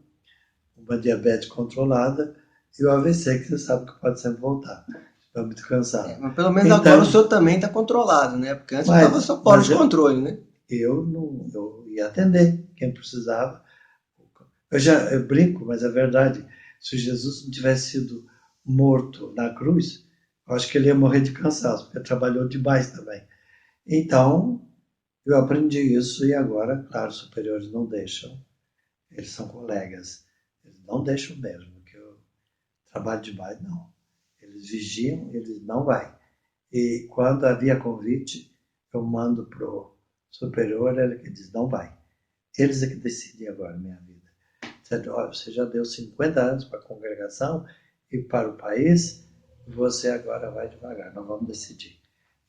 uma diabetes controlada e o AVC, que você sabe que pode sempre voltar. Estou muito cansado. Mas pelo menos Então, agora o senhor também está controlado, né? Porque antes estava só fora de controle, né? Eu ia atender quem precisava. Eu brinco, mas é verdade. Se Jesus não tivesse sido morto na cruz, eu acho que ele ia morrer de cansaço, porque trabalhou demais também. Então, eu aprendi isso e agora, claro, os superiores não deixam. Eles são colegas. Eles não deixam mesmo, que eu trabalho demais, não. Eles vigiam, eles não vai. E quando havia convite, eu mando pro superior, ele que diz, não vai. Eles é que decidem agora a minha vida. Você já deu 50 anos para a congregação e para o país, você agora vai devagar, nós vamos decidir.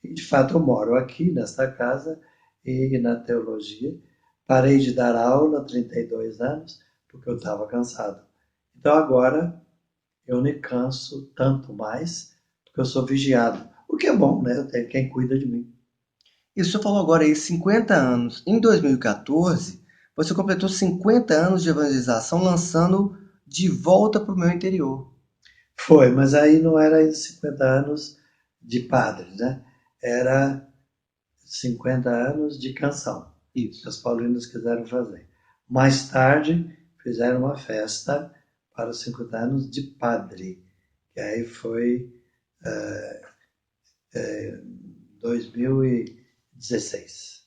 E de fato eu moro aqui, nesta casa, e na teologia. Parei de dar aula há 32 anos, porque eu estava cansado. Então agora eu me canso tanto mais, porque eu sou vigiado. O que é bom, né? Eu tenho quem cuida de mim. E o senhor falou agora aí 50 anos. Em 2014, você completou 50 anos de evangelização lançando De Volta para o Meu Interior. Foi, mas aí não era ainda 50 anos de padre, né? Era 50 anos de canção que Isso. as paulinas quiseram fazer. Mais tarde, fizeram uma festa para os 50 anos de padre, que aí foi 2016.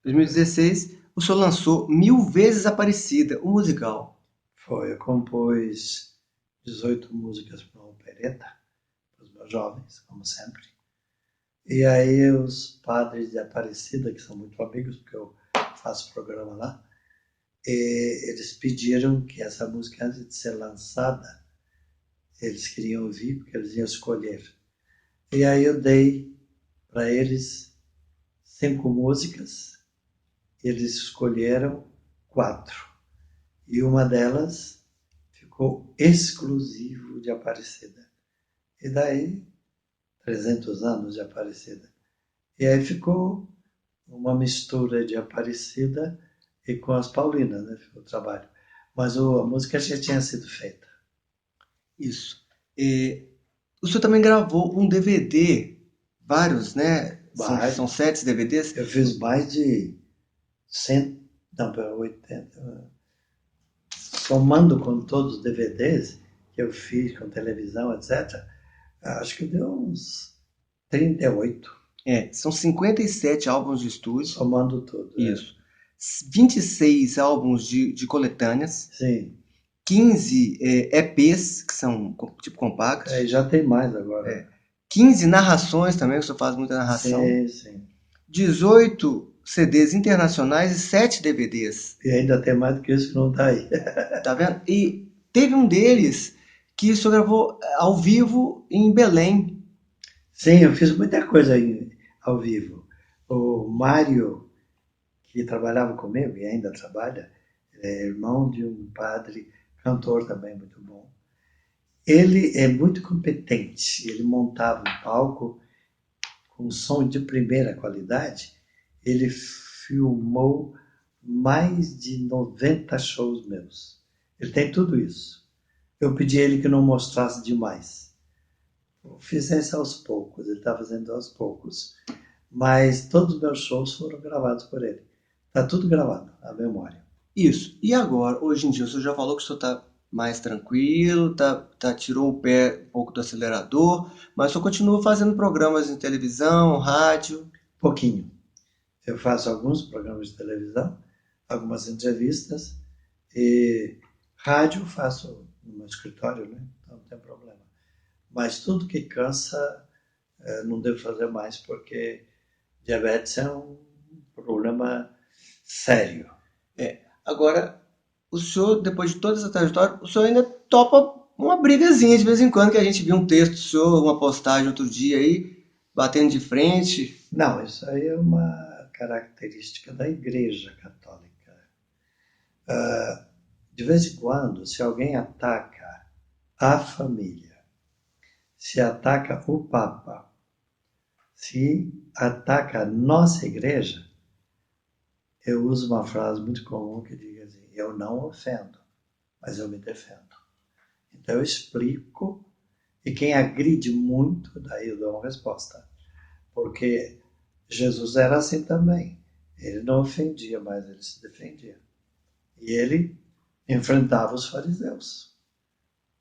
2016, o senhor lançou Mil Vezes Aparecida, o musical. Foi, eu compus 18 músicas para uma opereta, para os meus jovens, como sempre. E aí os padres de Aparecida, que são muito amigos, porque eu faço programa lá, eles pediram que essa música, antes de ser lançada, eles queriam ouvir, porque eles iam escolher. E aí eu dei para eles 5 músicas, eles escolheram 4. E uma delas ficou exclusivo de Aparecida. E daí, 300 anos de Aparecida. E aí ficou uma mistura de Aparecida e com as Paulinas, né? Ficou o trabalho. Mas a música já tinha sido feita. Isso. E o senhor também gravou um DVD, vários, né? São Vários. 7 DVDs. Eu fiz mais de 100, não, 80, somando com todos os DVDs que eu fiz com televisão, etc., acho que deu uns 38, São 57 álbuns de estúdio. somando tudo. Isso. 26 álbuns de coletâneas. Sim. 15 EPs, que são tipo compactos. Já tem mais agora. 15 narrações também, que o senhor faz muita narração. Sim, sim. 18 CDs internacionais e 7 DVDs. E ainda tem mais do que isso que não está aí. Tá vendo? E teve um deles que o senhor gravou ao vivo em Belém. Sim, eu fiz muita coisa aí ao vivo. O Mário, que trabalhava comigo e ainda trabalha, é irmão de um padre, cantor também muito bom. Ele é muito competente. Ele montava um palco com som de primeira qualidade. Ele filmou mais de 90 shows meus. Ele tem tudo isso. Eu pedi a ele que não mostrasse demais. Fizesse aos poucos, ele está fazendo aos poucos. Mas todos os meus shows foram gravados por ele. Está tudo gravado, a memória. Isso. E agora, hoje em dia, o senhor já falou que o senhor está mais tranquilo, tirou o pé um pouco do acelerador, mas o senhor continua fazendo programas em televisão, rádio. Pouquinho. Eu faço alguns programas de televisão, algumas entrevistas, e rádio faço no meu escritório, né? Então não tem problema. Mas tudo que cansa, não devo fazer mais, porque diabetes é um problema sério. Agora, o senhor, depois de toda essa trajetória, o senhor ainda topa uma brigazinha de vez em quando, que a gente viu um texto do senhor, uma postagem outro dia aí, batendo de frente. Não, isso aí é uma característica da Igreja Católica. De vez em quando, se alguém ataca a família, se ataca o Papa, se ataca a nossa igreja, eu uso uma frase muito comum que diz assim: eu não ofendo, mas eu me defendo. Então eu explico, e quem agride muito, daí eu dou uma resposta. Porque Jesus era assim também. Ele não ofendia, mas ele se defendia. E ele enfrentava os fariseus.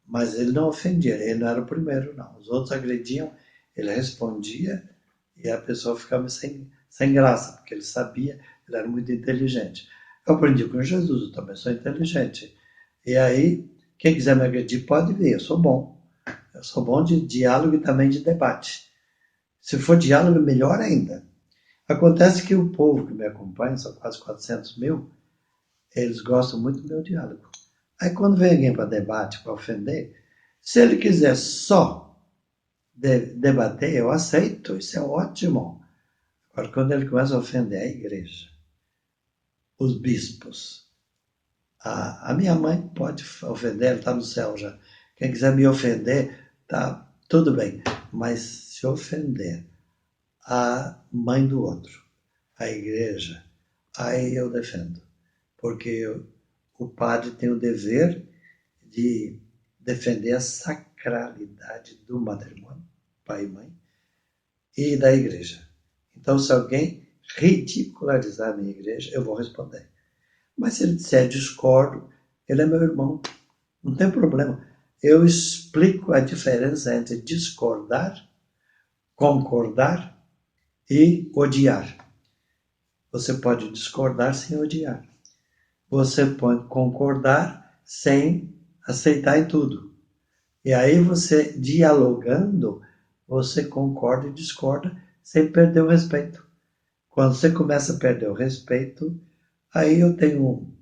Mas ele não ofendia, ele não era o primeiro, não. Os outros agrediam, ele respondia e a pessoa ficava sem graça, porque ele sabia, ele era muito inteligente. Eu aprendi com Jesus, eu também sou inteligente. E aí, quem quiser me agredir pode vir, eu sou bom. Eu sou bom de diálogo e também de debate. Se for diálogo, melhor ainda. Acontece que o povo que me acompanha, são quase 400 mil, eles gostam muito do meu diálogo. Aí quando vem alguém para debate, para ofender, se ele quiser só debater, eu aceito, isso é ótimo. Agora, quando ele começa a ofender a igreja, os bispos, a minha mãe pode ofender, ela está no céu já. Quem quiser me ofender, tá tudo bem. Mas se ofender a mãe do outro, a igreja, aí eu defendo. Porque o padre tem o dever de defender a sacralidade do matrimônio, pai e mãe, e da igreja. Então, se alguém ridicularizar a minha igreja, eu vou responder. Mas se ele disser discordo, ele é meu irmão, não tem problema. Eu explico a diferença entre discordar, concordar e odiar. Você pode discordar sem odiar. Você pode concordar sem aceitar em tudo. E aí você, dialogando, você concorda e discorda sem perder o respeito. Quando você começa a perder o respeito, aí eu tenho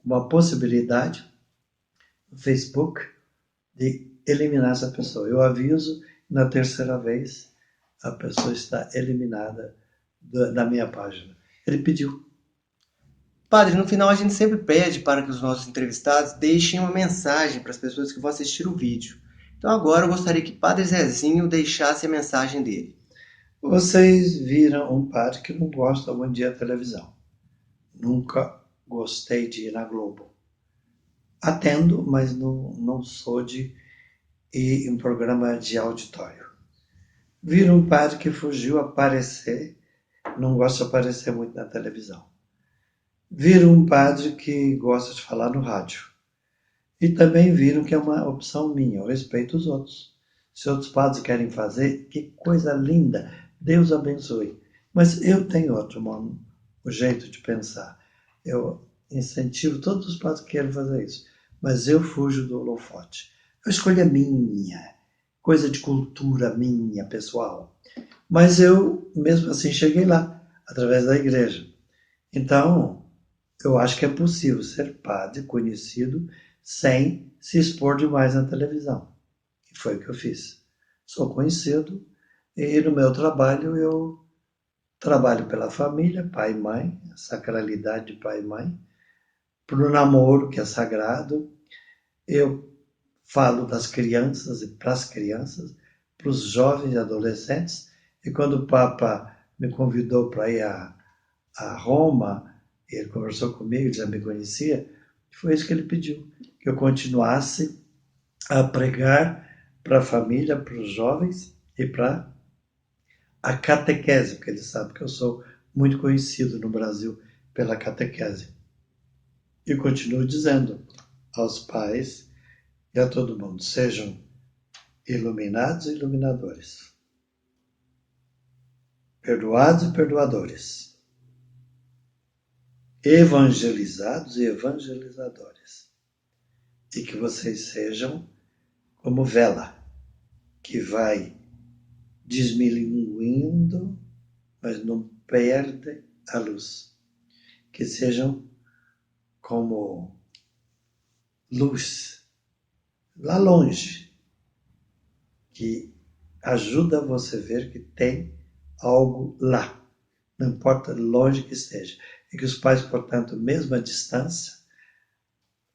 uma possibilidade no Facebook de eliminar essa pessoa. Eu aviso, na terceira vez, a pessoa está eliminada da minha página. Ele pediu. Padre, no final a gente sempre pede para que os nossos entrevistados deixem uma mensagem para as pessoas que vão assistir o vídeo. Então agora eu gostaria que Padre Zezinho deixasse a mensagem dele. Vocês viram um padre que não gosta muito de ir à televisão. Nunca gostei de ir na Globo. Atendo, mas não sou de ir em programa de auditório. Viram um padre que fugiu a aparecer, não gosta de aparecer muito na televisão. Viram um padre que gosta de falar no rádio. E também viram que é uma opção minha, eu respeito os outros. Se outros padres querem fazer, que coisa linda, Deus abençoe. Mas eu tenho outro modo, o jeito de pensar. Eu incentivo todos os padres que querem fazer isso, mas eu fujo do holofote. A escolha é minha, coisa de cultura minha, pessoal. Mas eu, mesmo assim, cheguei lá, através da igreja. Então, eu acho que é possível ser padre conhecido sem se expor demais na televisão. E foi o que eu fiz. Sou conhecido e no meu trabalho eu trabalho pela família, pai e mãe, a sacralidade de pai e mãe, para o namoro, que é sagrado. Eu falo das crianças e para as crianças, para os jovens e adolescentes. E quando o Papa me convidou para ir a Roma, ele conversou comigo, já me conhecia, foi isso que ele pediu, que eu continuasse a pregar para a família, para os jovens e para a catequese, porque ele sabe que eu sou muito conhecido no Brasil pela catequese. E continuo dizendo aos pais e a todo mundo, sejam iluminados e iluminadores, perdoados e perdoadores, evangelizados e evangelizadores, e que vocês sejam como vela, que vai desmilinguindo, mas não perde a luz. Que sejam como luz, lá longe, que ajuda você a ver que tem algo lá, não importa longe que esteja. E que os pais, portanto, mesmo à distância,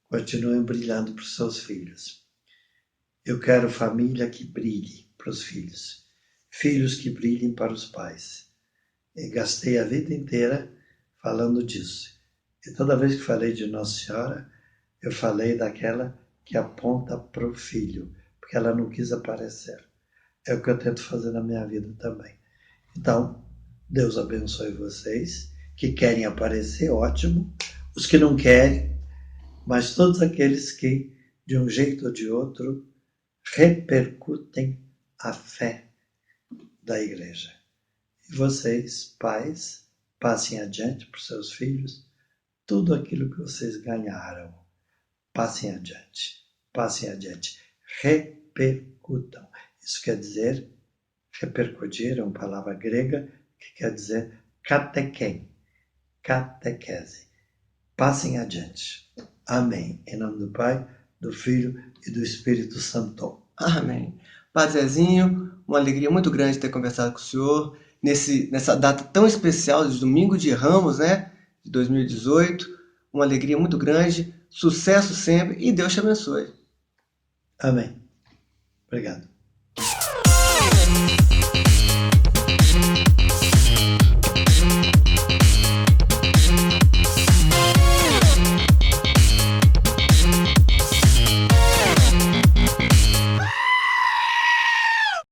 continuem brilhando para os seus filhos. Eu quero família que brilhe para os filhos, filhos que brilhem para os pais. E gastei a vida inteira falando disso. E toda vez que falei de Nossa Senhora, eu falei daquela que aponta para o filho, porque ela não quis aparecer. É o que eu tento fazer na minha vida também. Então, Deus abençoe vocês, que querem aparecer, ótimo. Os que não querem, mas todos aqueles que, de um jeito ou de outro, repercutem a fé da igreja. E vocês, pais, passem adiante para os seus filhos tudo aquilo que vocês ganharam. Passem adiante, repercutam. Isso quer dizer, repercutir é uma palavra grega que quer dizer catequem, catequese. Passem adiante. Amém. Em nome do Pai, do Filho e do Espírito Santo. Amém. Padre Zezinho, uma alegria muito grande ter conversado com o senhor nessa data tão especial de Domingo de Ramos, né? De 2018. Uma alegria muito grande. Sucesso sempre e Deus te abençoe. Amém. Obrigado. Tchau.